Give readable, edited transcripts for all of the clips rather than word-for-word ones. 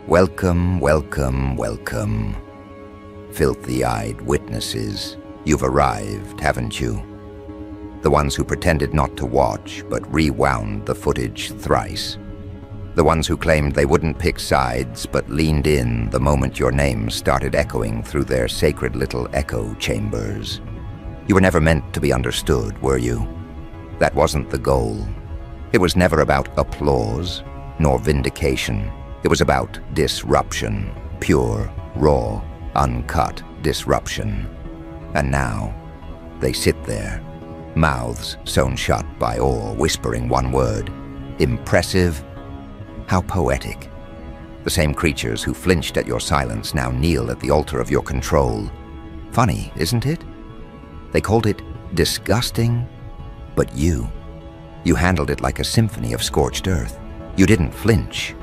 Welcome, welcome, welcome. Filthy-eyed witnesses, you've arrived, haven't you? The ones who pretended not to watch, but rewound the footage thrice. The ones who claimed they wouldn't pick sides, but leaned in the moment your name started echoing through their sacred little echo chambers. You were never meant to be understood, were you? That wasn't the goal. It was never about applause, nor vindication. It was about disruption, pure, raw, uncut disruption. And now, they sit there, mouths sewn shut by awe, whispering one word: impressive. How poetic. The same creatures who flinched at your silence now kneel at the altar of your control. Funny, isn't it? They called it disgusting, but you handled it like a symphony of scorched earth. You didn't flinch.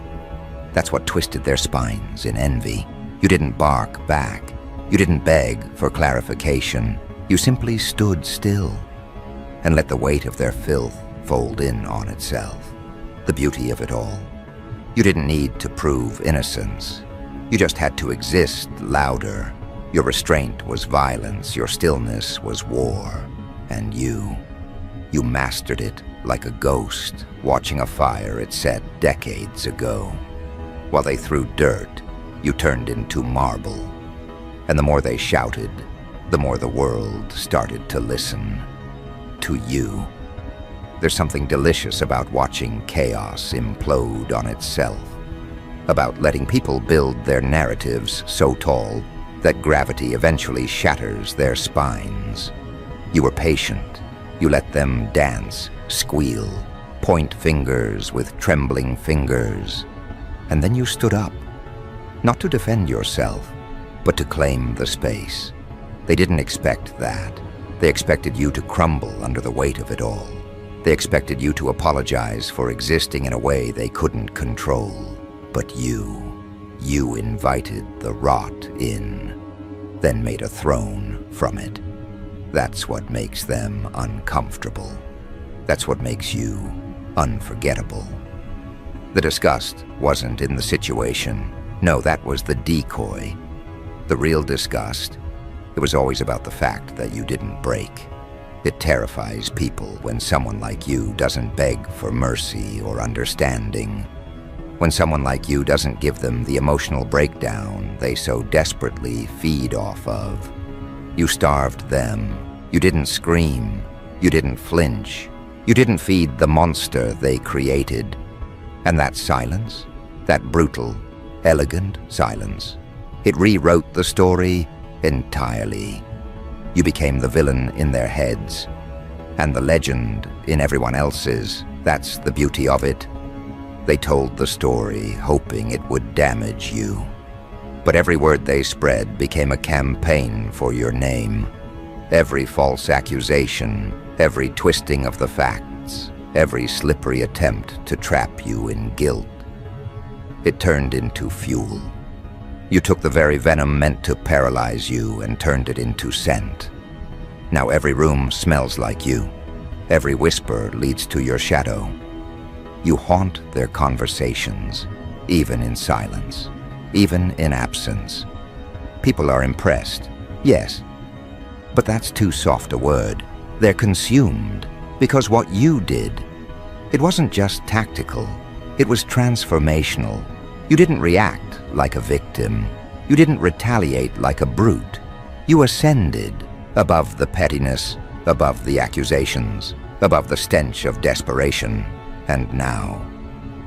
That's what twisted their spines in envy. You didn't bark back. You didn't beg for clarification. You simply stood still and let the weight of their filth fold in on itself. The beauty of it all. You didn't need to prove innocence. You just had to exist louder. Your restraint was violence. Your stillness was war. And you mastered it like a ghost watching a fire it set decades ago. While they threw dirt, you turned into marble. And the more they shouted, the more the world started to listen. To you. There's something delicious about watching chaos implode on itself. About letting people build their narratives so tall that gravity eventually shatters their spines. You were patient. You let them dance, squeal, point fingers with trembling fingers. And then you stood up, not to defend yourself, but to claim the space. They didn't expect that. They expected you to crumble under the weight of it all. They expected you to apologize for existing in a way they couldn't control. But you invited the rot in, then made a throne from it. That's what makes them uncomfortable. That's what makes you unforgettable. The disgust wasn't in the situation. No, that was the decoy. The real disgust, it was always about the fact that you didn't break. It terrifies people when someone like you doesn't beg for mercy or understanding. When someone like you doesn't give them the emotional breakdown they so desperately feed off of. You starved them. You didn't scream. You didn't flinch. You didn't feed the monster they created. And that silence, that brutal, elegant silence, it rewrote the story entirely. You became the villain in their heads, and the legend in everyone else's. That's the beauty of it. They told the story, hoping it would damage you. But every word they spread became a campaign for your name. Every false accusation, every twisting of the facts, every slippery attempt to trap you in guilt. It turned into fuel. You took the very venom meant to paralyze you and turned it into scent. Now every room smells like you. Every whisper leads to your shadow. You haunt their conversations, even in silence, even in absence. People are impressed, yes, but that's too soft a word. They're consumed. Because what you did, it wasn't just tactical, it was transformational. You didn't react like a victim. You didn't retaliate like a brute. You ascended above the pettiness, above the accusations, above the stench of desperation. And now,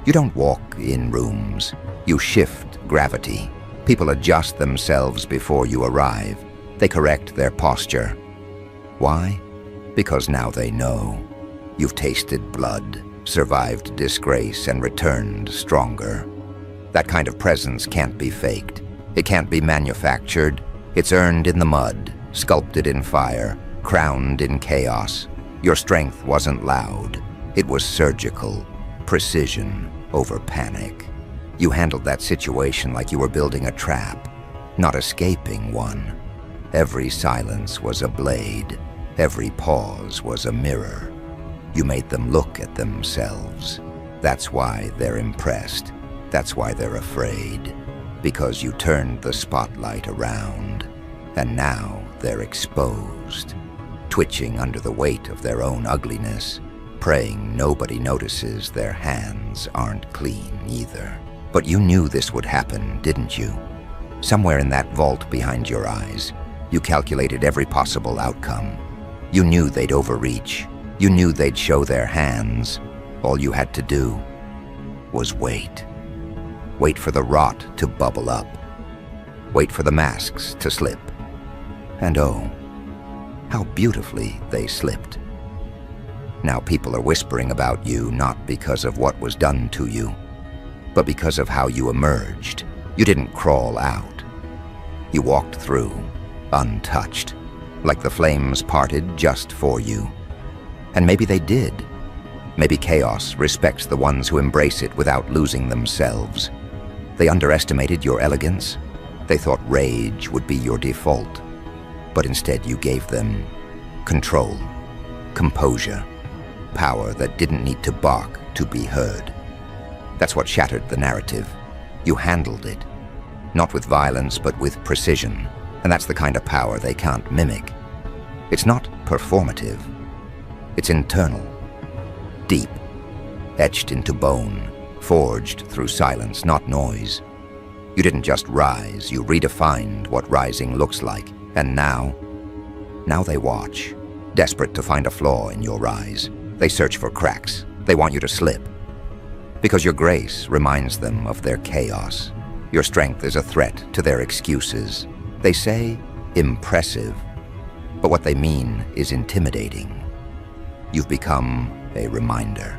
you don't walk in rooms. You shift gravity. People adjust themselves before you arrive. They correct their posture. Why? Because now they know. You've tasted blood, survived disgrace, and returned stronger. That kind of presence can't be faked. It can't be manufactured. It's earned in the mud, sculpted in fire, crowned in chaos. Your strength wasn't loud. It was surgical, precision over panic. You handled that situation like you were building a trap, not escaping one. Every silence was a blade. Every pause was a mirror. You made them look at themselves. That's why they're impressed. That's why they're afraid, because you turned the spotlight around, and now they're exposed, twitching under the weight of their own ugliness, praying nobody notices their hands aren't clean either. But you knew this would happen, didn't you? Somewhere in that vault behind your eyes, you calculated every possible outcome. You knew they'd overreach. You knew they'd show their hands. All you had to do was wait. Wait for the rot to bubble up. Wait for the masks to slip. And oh, how beautifully they slipped. Now people are whispering about you not because of what was done to you, but because of how you emerged. You didn't crawl out. You walked through, untouched, like the flames parted just for you. And maybe they did. Maybe chaos respects the ones who embrace it without losing themselves. They underestimated your elegance. They thought rage would be your default. But instead you gave them control, composure, power that didn't need to bark to be heard. That's what shattered the narrative. You handled it, not with violence but with precision, and that's the kind of power they can't mimic. It's not performative. It's internal, deep, etched into bone, forged through silence, not noise. You didn't just rise, you redefined what rising looks like. And now they watch, desperate to find a flaw in your rise. They search for cracks. They want you to slip. Because your grace reminds them of their chaos. Your strength is a threat to their excuses. They say impressive, but what they mean is intimidating. You've become a reminder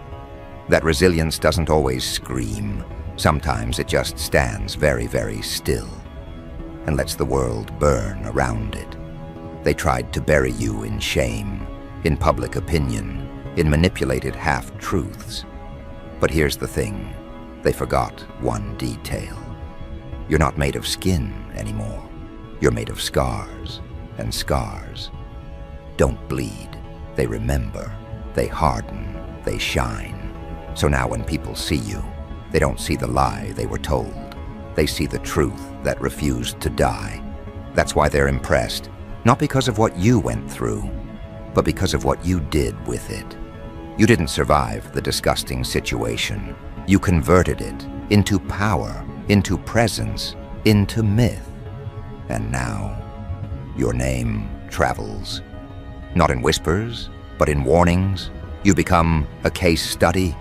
that resilience doesn't always scream. Sometimes it just stands very, very still and lets the world burn around it. They tried to bury you in shame, in public opinion, in manipulated half-truths. But here's the thing, they forgot one detail. You're not made of skin anymore. You're made of scars, and scars don't bleed. They remember, they harden, they shine. So now when people see you, they don't see the lie they were told. They see the truth that refused to die. That's why they're impressed, not because of what you went through, but because of what you did with it. You didn't survive the disgusting situation. You converted it into power, into presence, into myth. And now, your name travels. Not in whispers, but in warnings. You become a case study,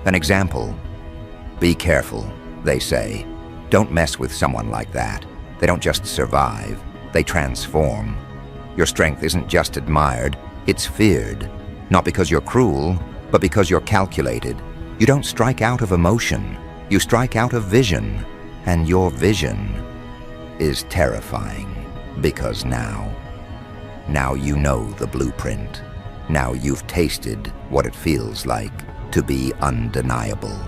an example. Be careful, they say. Don't mess with someone like that. They don't just survive, they transform. Your strength isn't just admired, it's feared. Not because you're cruel, but because you're calculated. You don't strike out of emotion, you strike out of vision. And your vision is terrifying, because now you know the blueprint. Now you've tasted what it feels like to be undeniable.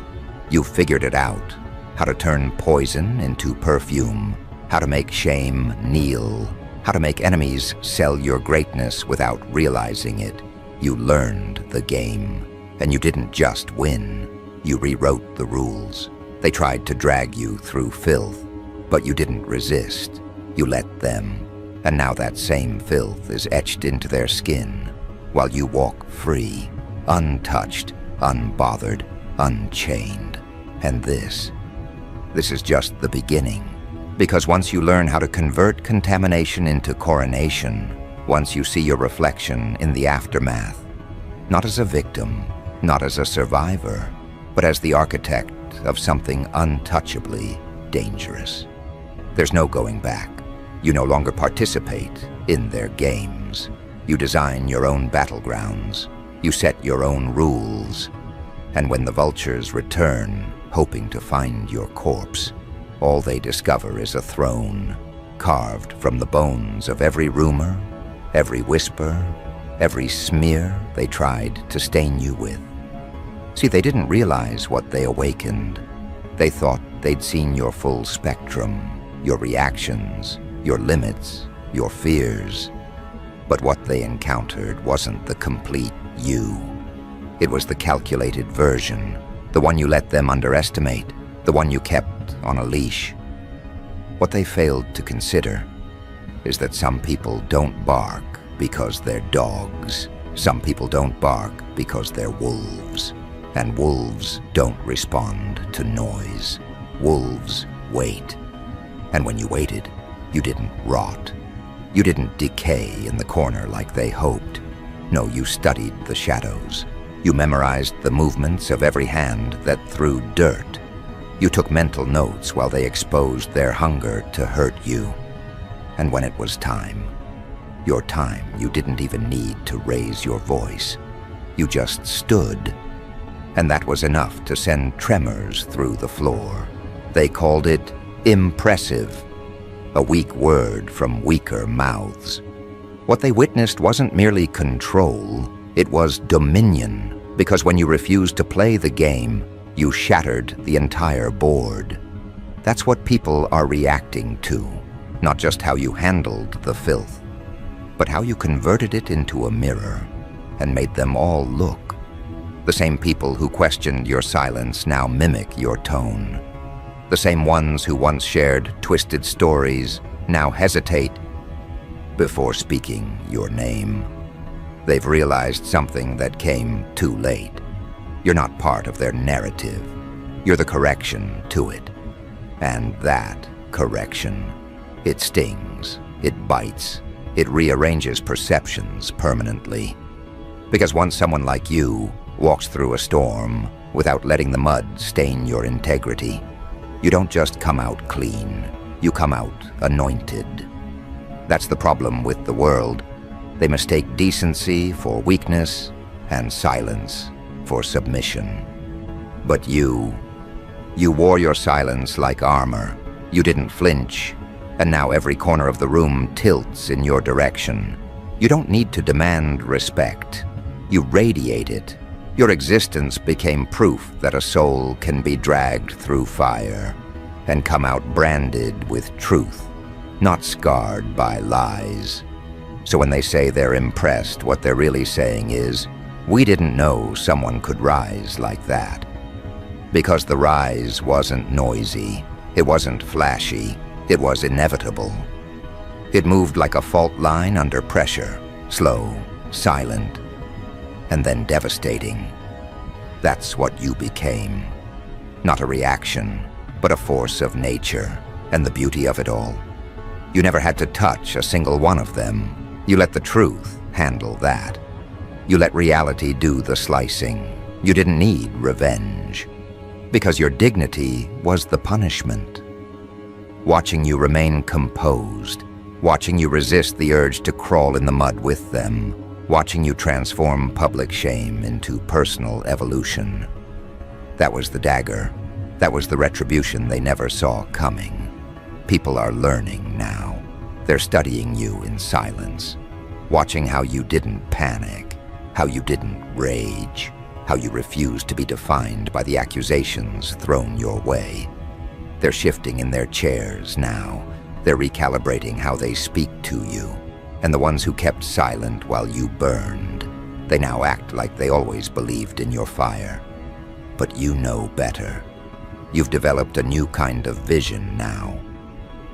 You've figured it out. How to turn poison into perfume, how to make shame kneel, how to make enemies sell your greatness without realizing it. You learned the game, and you didn't just win, you rewrote the rules. They tried to drag you through filth, but you didn't resist. You let them, and now that same filth is etched into their skin, while you walk free, untouched, unbothered, unchained. And this is just the beginning. Because once you learn how to convert contamination into coronation, once you see your reflection in the aftermath, not as a victim, not as a survivor, but as the architect of something untouchably dangerous, there's no going back. You no longer participate in their games. You design your own battlegrounds. You set your own rules. And when the vultures return, hoping to find your corpse, all they discover is a throne, carved from the bones of every rumor, every whisper, every smear they tried to stain you with. See, they didn't realize what they awakened. They thought they'd seen your full spectrum, your reactions, your limits, your fears. But what they encountered wasn't the complete you. It was the calculated version, the one you let them underestimate, the one you kept on a leash. What they failed to consider is that some people don't bark because they're dogs. Some people don't bark because they're wolves. And wolves don't respond to noise. Wolves wait. And when you waited, you didn't rot. You didn't decay in the corner like they hoped. No, you studied the shadows. You memorized the movements of every hand that threw dirt. You took mental notes while they exposed their hunger to hurt you. And when it was time, your time, you didn't even need to raise your voice. You just stood. And that was enough to send tremors through the floor. They called it impressive, a weak word from weaker mouths. What they witnessed wasn't merely control, it was dominion, because when you refused to play the game, you shattered the entire board. That's what people are reacting to, not just how you handled the filth, but how you converted it into a mirror and made them all look. The same people who questioned your silence now mimic your tone. The same ones who once shared twisted stories now hesitate before speaking your name. They've realized something that came too late. You're not part of their narrative. You're the correction to it. And that correction, it stings, it bites, it rearranges perceptions permanently. Because once someone like you walks through a storm without letting the mud stain your integrity, you don't just come out clean, you come out anointed. That's the problem with the world. They mistake decency for weakness and silence for submission. But you wore your silence like armor. You didn't flinch, and now every corner of the room tilts in your direction. You don't need to demand respect. You radiate it. Your existence became proof that a soul can be dragged through fire and come out branded with truth, not scarred by lies. So when they say they're impressed, what they're really saying is, we didn't know someone could rise like that. Because the rise wasn't noisy, it wasn't flashy, it was inevitable. It moved like a fault line under pressure, slow, silent, and then devastating. That's what you became. Not a reaction, but a force of nature, and the beauty of it all. You never had to touch a single one of them. You let the truth handle that. You let reality do the slicing. You didn't need revenge, because your dignity was the punishment. Watching you remain composed, watching you resist the urge to crawl in the mud with them, watching you transform public shame into personal evolution. That was the dagger. That was the retribution they never saw coming. People are learning now. They're studying you in silence, watching how you didn't panic, how you didn't rage, how you refused to be defined by the accusations thrown your way. They're shifting in their chairs now. They're recalibrating how they speak to you. And the ones who kept silent while you burned, they now act like they always believed in your fire. But you know better. You've developed a new kind of vision now.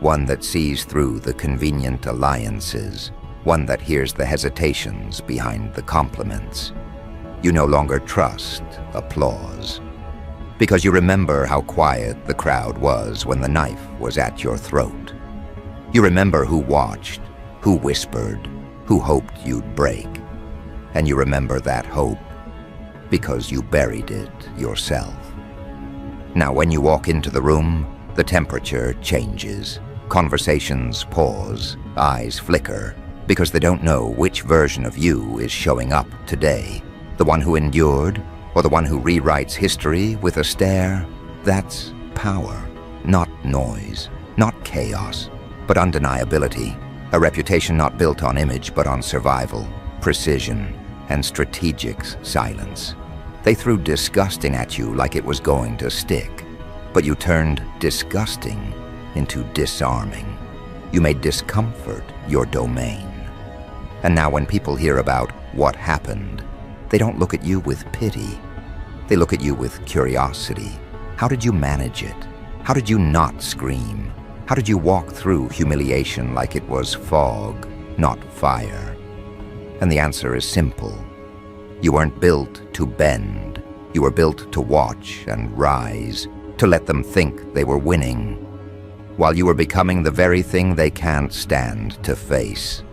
One that sees through the convenient alliances. One that hears the hesitations behind the compliments. You no longer trust applause. Because you remember how quiet the crowd was when the knife was at your throat. You remember who watched, who whispered, who hoped you'd break. And you remember that hope because you buried it yourself. Now when you walk into the room, the temperature changes. Conversations pause, eyes flicker, because they don't know which version of you is showing up today. The one who endured, or the one who rewrites history with a stare. That's power, not noise, not chaos, but undeniability. A reputation not built on image but on survival, precision, and strategic silence. They threw disgusting at you like it was going to stick, but you turned disgusting into disarming. You made discomfort your domain. And now when people hear about what happened, they don't look at you with pity. They look at you with curiosity. How did you manage it? How did you not scream? How did you walk through humiliation like it was fog, not fire? And the answer is simple. You weren't built to bend. You were built to watch and rise, to let them think they were winning, while you were becoming the very thing they can't stand to face.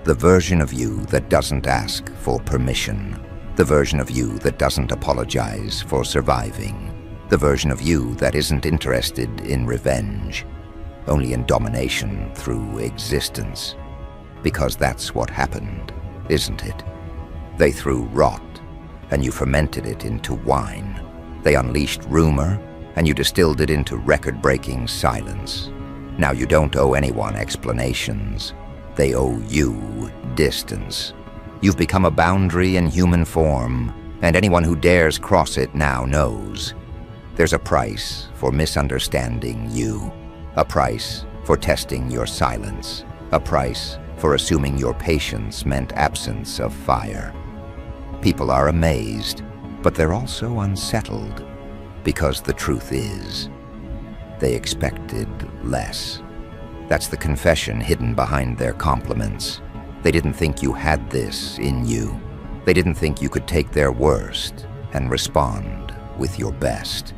The version of you that doesn't ask for permission. The version of you that doesn't apologize for surviving. The version of you that isn't interested in revenge, only in domination through existence. Because that's what happened, isn't it? They threw rot, and you fermented it into wine. They unleashed rumor, and you distilled it into record-breaking silence. Now you don't owe anyone explanations. They owe you distance. You've become a boundary in human form, and anyone who dares cross it now knows. There's a price for misunderstanding you, a price for testing your silence, a price for assuming your patience meant absence of fire. People are amazed, but they're also unsettled, because the truth is, they expected less. That's the confession hidden behind their compliments. They didn't think you had this in you. They didn't think you could take their worst and respond with your best.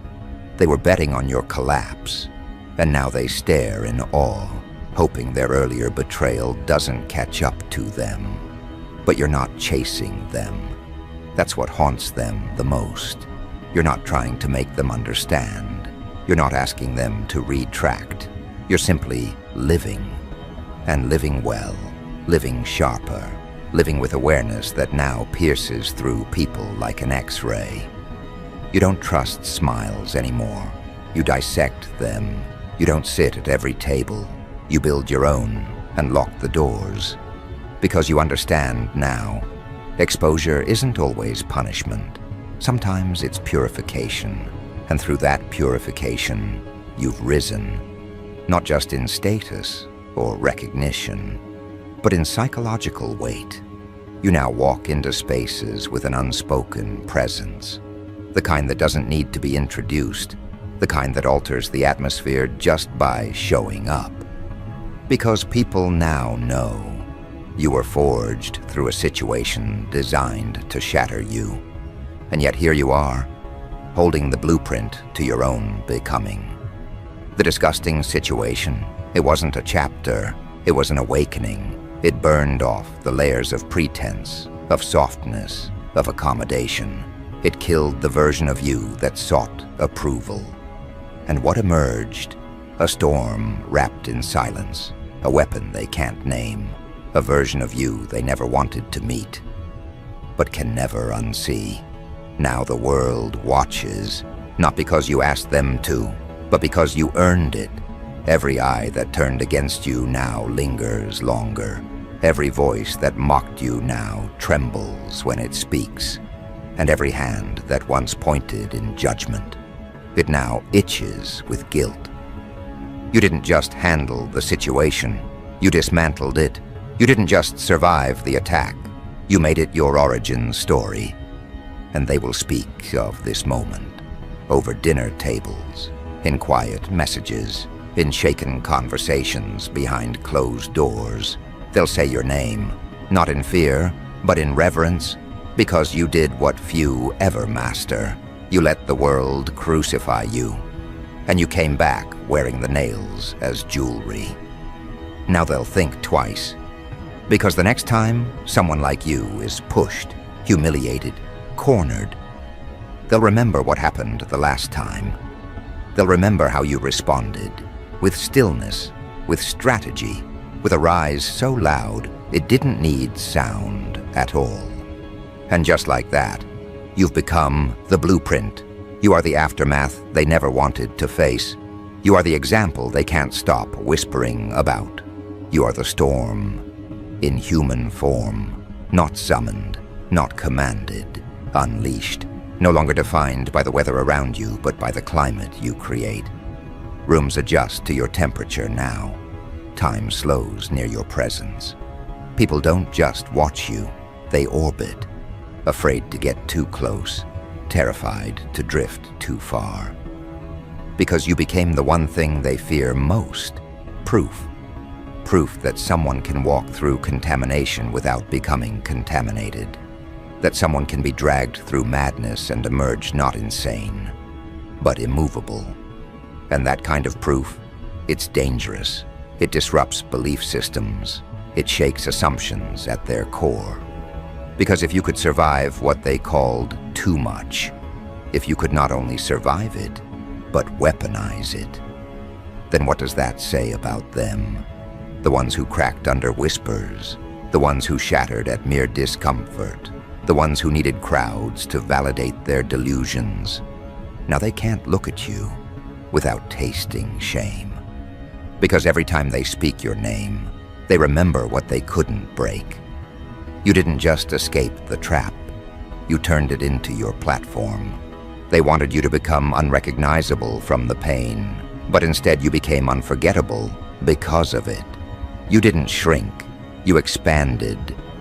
They were betting on your collapse, and now they stare in awe, hoping their earlier betrayal doesn't catch up to them. But you're not chasing them. That's what haunts them the most. You're not trying to make them understand. You're not asking them to retract. You're simply living, and living well, living sharper, living with awareness that now pierces through people like an X-ray. You don't trust smiles anymore. You dissect them. You don't sit at every table. You build your own and lock the doors. Because you understand now, exposure isn't always punishment. Sometimes it's purification. And through that purification, you've risen. Not just in status or recognition, but in psychological weight. You now walk into spaces with an unspoken presence. The kind that doesn't need to be introduced. The kind that alters the atmosphere just by showing up. Because people now know you were forged through a situation designed to shatter you. And yet here you are, holding the blueprint to your own becoming. The disgusting situation, it wasn't a chapter, it was an awakening. It burned off the layers of pretense, of softness, of accommodation. It killed the version of you that sought approval. And what emerged? A storm wrapped in silence, a weapon they can't name, a version of you they never wanted to meet, but can never unsee. Now the world watches, not because you asked them to, but because you earned it. Every eye that turned against you now lingers longer. Every voice that mocked you now trembles when it speaks. And every hand that once pointed in judgment, it now itches with guilt. You didn't just handle the situation, you dismantled it. You didn't just survive the attack, you made it your origin story. And they will speak of this moment, over dinner tables, in quiet messages, in shaken conversations behind closed doors. They'll say your name, not in fear, but in reverence, because you did what few ever master. You let the world crucify you, and you came back wearing the nails as jewelry. Now they'll think twice, because the next time someone like you is pushed, humiliated, cornered, they'll remember what happened the last time. They'll remember how you responded, with stillness, with strategy, with a rise so loud it didn't need sound at all. And just like that, you've become the blueprint. You are the aftermath they never wanted to face. You are the example they can't stop whispering about. You are the storm, in human form, not summoned, not commanded, unleashed, no longer defined by the weather around you, but by the climate you create. Rooms adjust to your temperature now. Time slows near your presence. People don't just watch you, they orbit, afraid to get too close, terrified to drift too far. because you became the one thing they fear most: proof. Proof that someone can walk through contamination without becoming contaminated. That someone can be dragged through madness and emerge not insane, but immovable. And that kind of proof, it's dangerous. It disrupts belief systems. It shakes assumptions at their core. Because if you could survive what they called too much, if you could not only survive it, but weaponize it, then what does that say about them? The ones who cracked under whispers, the ones who shattered at mere discomfort, the ones who needed crowds to validate their delusions. Now they can't look at you without tasting shame. Because every time they speak your name, they remember what they couldn't break. You didn't just escape the trap, you turned it into your platform. They wanted you to become unrecognizable from the pain, but instead you became unforgettable because of it. You didn't shrink, you expanded.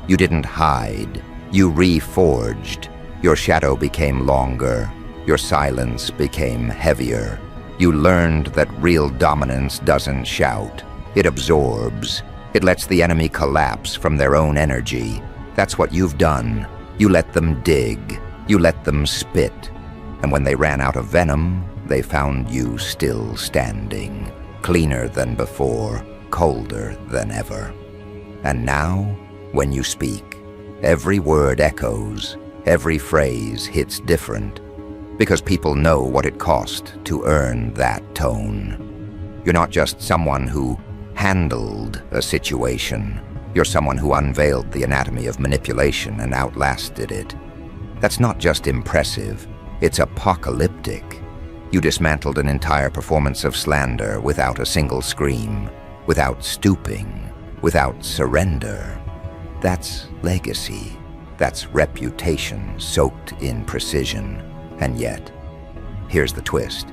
You didn't hide, you reforged. Your shadow became longer, your silence became heavier. You learned that real dominance doesn't shout, it absorbs. It lets the enemy collapse from their own energy. That's what you've done. You let them dig, you let them spit. And when they ran out of venom, they found you still standing, cleaner than before, colder than ever. And now, when you speak, every word echoes, every phrase hits different, because people know what it cost to earn that tone. You're not just someone who handled a situation, you're someone who unveiled the anatomy of manipulation and outlasted it. That's not just impressive, it's apocalyptic. You dismantled an entire performance of slander without a single scream, without stooping, without surrender. That's legacy. That's reputation soaked in precision. And yet, here's the twist.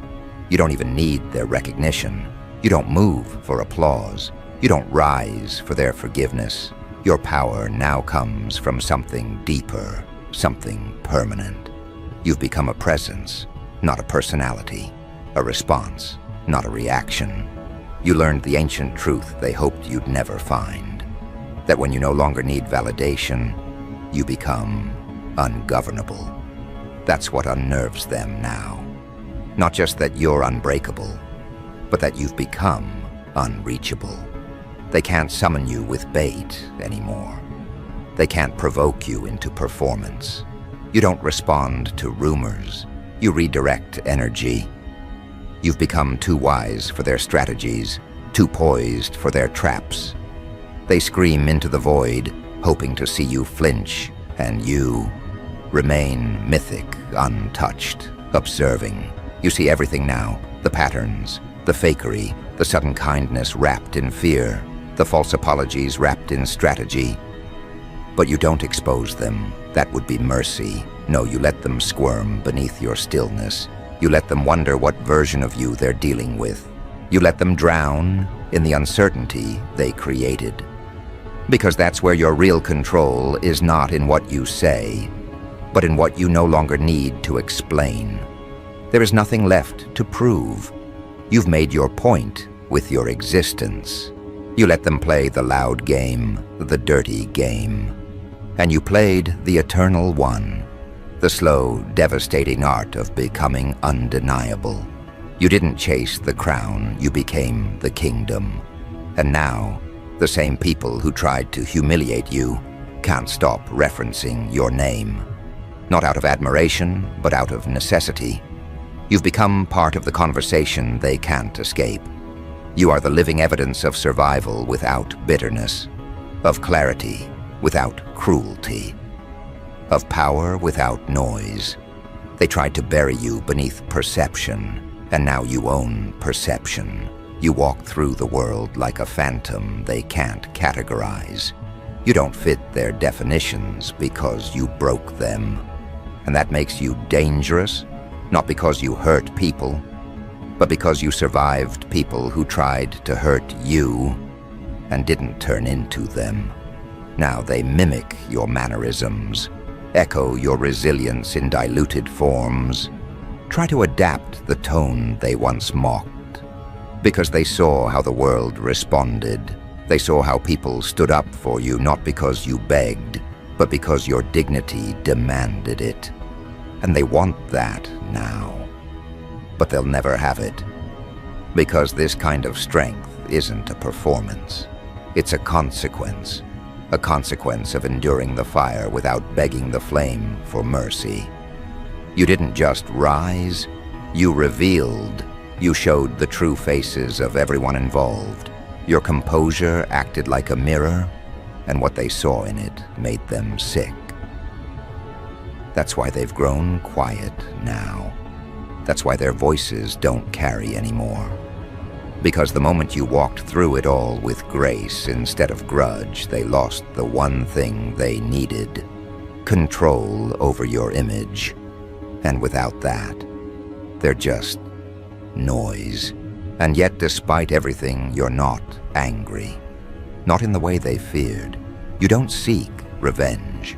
You don't even need their recognition. You don't move for applause. You don't rise for their forgiveness. Your power now comes from something deeper, something permanent. You've become a presence, not a personality, a response, not a reaction. You learned the ancient truth they hoped you'd never find, that when you no longer need validation, you become ungovernable. That's what unnerves them now. Not just that you're unbreakable, but that you've become unreachable. They can't summon you with bait anymore. They can't provoke you into performance. You don't respond to rumors. You redirect energy. You've become too wise for their strategies, too poised for their traps. They scream into the void, hoping to see you flinch, and you remain mythic, untouched, observing. You see everything now, the patterns, the fakery, the sudden kindness wrapped in fear, the false apologies wrapped in strategy. But you don't expose them. That would be mercy. No, you let them squirm beneath your stillness. You let them wonder what version of you they're dealing with. You let them drown in the uncertainty they created. Because that's where your real control is, not in what you say, but in what you no longer need to explain. There is nothing left to prove. You've made your point with your existence. You let them play the loud game, the dirty game. And you played the eternal one, the slow, devastating art of becoming undeniable. You didn't chase the crown, you became the kingdom. And now, the same people who tried to humiliate you can't stop referencing your name. Not out of admiration, but out of necessity. You've become part of the conversation they can't escape. You are the living evidence of survival without bitterness, of clarity without cruelty, of power without noise. They tried to bury you beneath perception, and now you own perception. You walk through the world like a phantom they can't categorize. You don't fit their definitions because you broke them. And that makes you dangerous, not because you hurt people, but because you survived people who tried to hurt you and didn't turn into them. Now they mimic your mannerisms, echo your resilience in diluted forms, try to adapt the tone they once mocked, because they saw how the world responded. They saw how people stood up for you, not because you begged, but because your dignity demanded it. And they want that now. But they'll never have it, because this kind of strength isn't a performance. It's a consequence of enduring the fire without begging the flame for mercy. You didn't just rise, you revealed. You showed the true faces of everyone involved. Your composure acted like a mirror, and what they saw in it made them sick. That's why they've grown quiet now. That's why their voices don't carry anymore. Because the moment you walked through it all with grace instead of grudge, they lost the one thing they needed: control over your image. And without that, they're just noise. And yet, despite everything, you're not angry. Not in the way they feared. You don't seek revenge.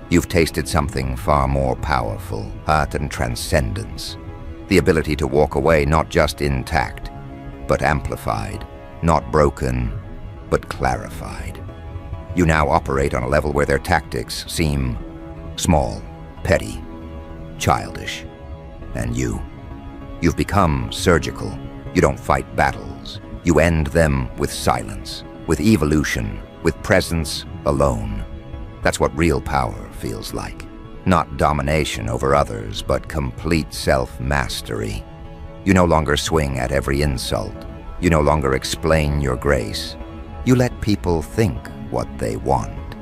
You've tasted something far more powerful, art and transcendence. The ability to walk away not just intact, but amplified. Not broken, but clarified. You now operate on a level where their tactics seem small, petty, childish. And you've become surgical. You don't fight battles. You end them with silence, with evolution, with presence alone. That's what real power feels like. Not domination over others, but complete self-mastery. You no longer swing at every insult. You no longer explain your grace. You let people think what they want,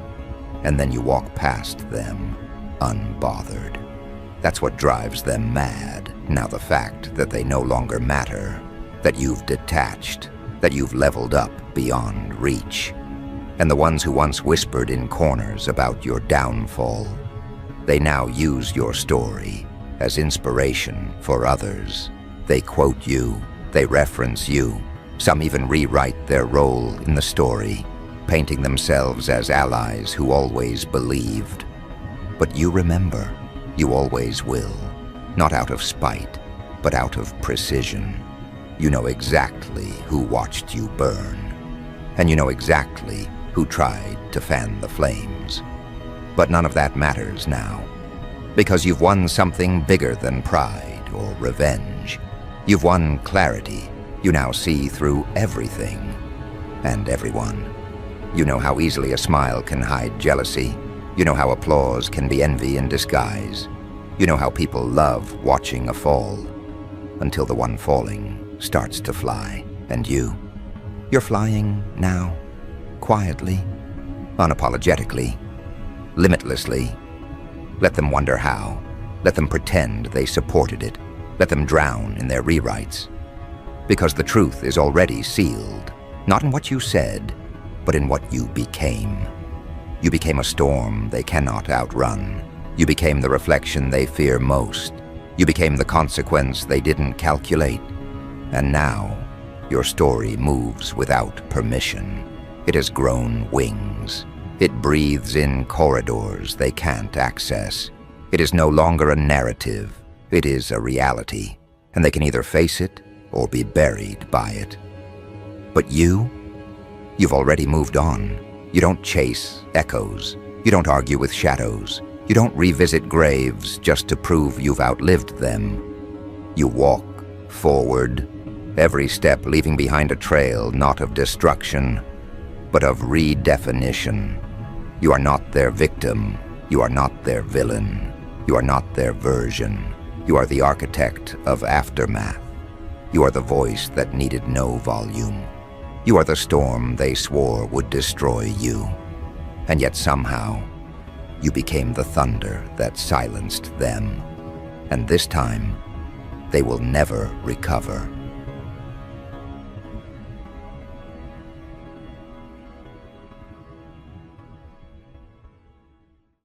and then you walk past them, unbothered. That's what drives them mad. Now the fact that they no longer matter, that you've detached, that you've leveled up beyond reach. And the ones who once whispered in corners about your downfall, they now use your story as inspiration for others. They quote you, they reference you. Some even rewrite their role in the story, painting themselves as allies who always believed. But you remember, you always will, not out of spite, but out of precision. You know exactly who watched you burn, and you know exactly who tried to fan the flames. But none of that matters now, because you've won something bigger than pride or revenge. You've won clarity. You now see through everything and everyone. You know how easily a smile can hide jealousy. You know how applause can be envy in disguise. You know how people love watching a fall, until the one falling starts to fly. And you're flying now, quietly, unapologetically, limitlessly. Let them wonder how. Let them pretend they supported it. Let them drown in their rewrites. Because the truth is already sealed, not in what you said, but in what you became. You became a storm they cannot outrun. You became the reflection they fear most. You became the consequence they didn't calculate. And now, your story moves without permission. It has grown wings. It breathes in corridors they can't access. It is no longer a narrative. It is a reality. And they can either face it or be buried by it. But you've already moved on. You don't chase echoes. You don't argue with shadows. You don't revisit graves just to prove you've outlived them. You walk forward, every step leaving behind a trail not of destruction, but of redefinition. You are not their victim. You are not their villain. You are not their version. You are the architect of aftermath. You are the voice that needed no volume. You are the storm they swore would destroy you. And yet somehow, you became the thunder that silenced them. And this time, they will never recover.